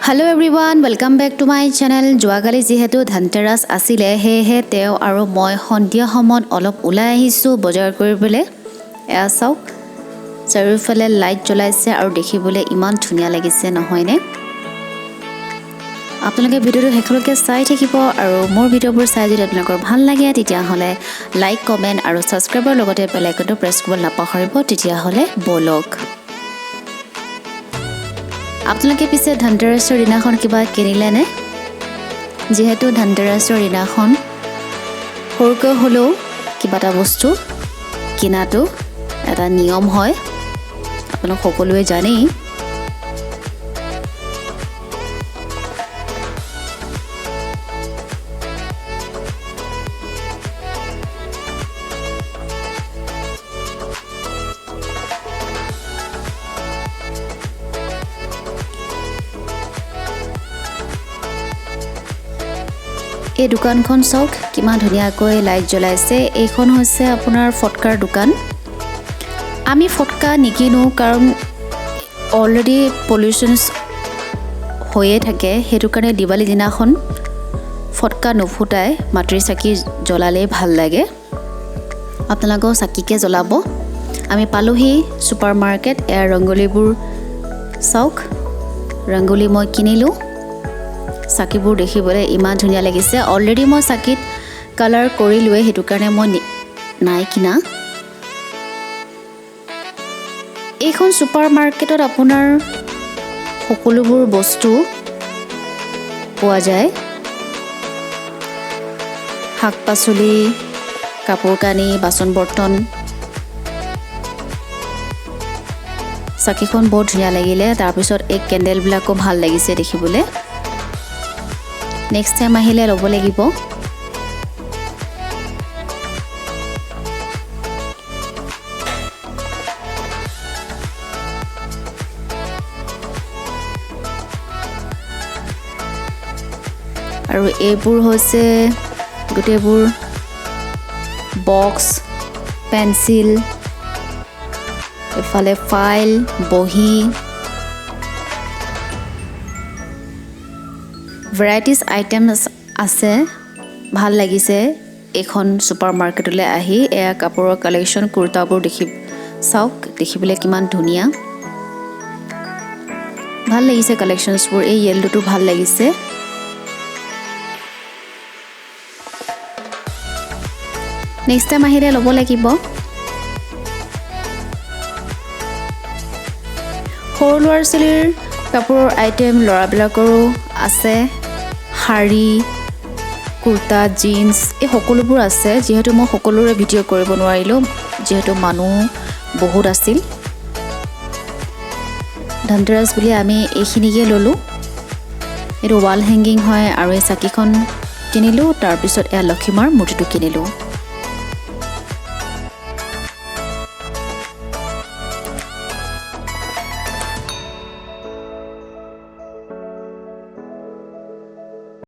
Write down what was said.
Hello everyone, welcome back to my channel. যোৱাকালি যেহেতু ধানতেৰাছ আছিল হেহে তেও আৰু মই সন্ধিয়া সময়ত অলপ ওলাই আহিছো বজাৰ কৰিবলৈ। এয়া চাওক চাৰিওফালে লাইট জ্বলাইছে আৰু দেখিবলৈ ইমান ধুনীয়া লাগিছে নহয়নে? আপোনালোকে ভিডিওটো শেষলৈকে চাই থাকিব আৰু মোৰ ভিডিওবোৰ চাই যদি আপোনালোকৰ ভাল লাগে তেতিয়া হলে লাইক কমেন্ট আৰু সাবস্ক্ৰাইবৰ লগতে বেল আইকনটো প্ৰেছ কৰিব নাপাহৰিব তেতিয়া হলে বলক। আপোনালোকে পিছে ধানতেৰাছৰ দিনাখন কিবা কিনিলে নে? যেহেতু ধানতেৰাছৰ দিনাখন সৰুকৈ হ'লেও কিবা এটা বস্তু কিনাটো এটা নিয়ম হয় আপোনালোক সকলোৱে জানেই। এই দোকানখন চাওক কিমান ধুনীয়াকৈ লাইট জ্বলাইছে। এইখন হৈছে আপোনাৰ ফটকাৰ দোকান। আমি ফটকা নিকিনো কাৰণ অলৰেডি পলিউশনছ হৈয়ে থাকে, সেইটো কাৰণে দিৱালী দিনাখন ফটকা নুফুটাই মাটিৰ চাকি জ্বলালে ভাল লাগে। আপোনালোকেও চাকিকে জ্বলাব। আমি পালোহি সুপাৰ মাৰ্কেট। এয়া ৰংগলীবোৰ চাওক, ৰংগলী মই কিনিলোঁ। চাকিবোৰ দেখিবলৈ ইমান ধুনীয়া লাগিছে। অলৰেডি মই চাকিত কালাৰ কৰিলোৱে, সেইটো কাৰণে মই নাই কিনা। এইখন সুপাৰ মাৰ্কেটত আপোনাৰ সকলোবোৰ বস্তু পোৱা যায়। শাক পাচলি, কাপোৰ কানি, বাচন বৰ্তন। চাকিখন বহুত ধুনীয়া লাগিলে। তাৰপিছত এই কেণ্ডেলবিলাকো ভাল লাগিছে দেখিবলৈ। নেক্সট টাইম আহিলে ল'ব লাগিব। আৰু এইবোৰ হৈছে গোটেইবোৰ বক্স, পেন্সিল, এফালে ফাইল, বহি, ভেৰাইটিজ আইটেমছ আছে। ভাল লাগিছে এইখন সুপাৰ মাৰ্কেটলৈ আহি। এয়া কাপোৰৰ কালেকশ্যন, কুৰ্তাবোৰ চাওক দেখিবলৈ কিমান ধুনীয়া। ভাল লাগিছে কালেকশ্যনছবোৰ। এই য়েল্লোটো ভাল লাগিছে। নেক্সট টাইম আহিলে ল'ব লাগিব। সৰু ল'ৰা ছোৱালীৰ কাপোৰৰ আইটেম ল'ৰাবিলাকৰো আছে। শাৰী, কুৰ্তা, জিন্স এই সকলোবোৰ আছে। যিহেতু মই সকলোৰে ভিডিঅ' কৰিব নোৱাৰিলোঁ, যিহেতু মানুহ বহুত আছিল। ধানতেৰাছ বুলি আমি এইখিনিকে ল'লোঁ। এইটো ৱাল হেংগিং হয় আৰু এই চাকিখন কিনিলোঁ। তাৰপিছত এয়া লক্ষীমাৰ মূৰ্তিটো কিনিলোঁ।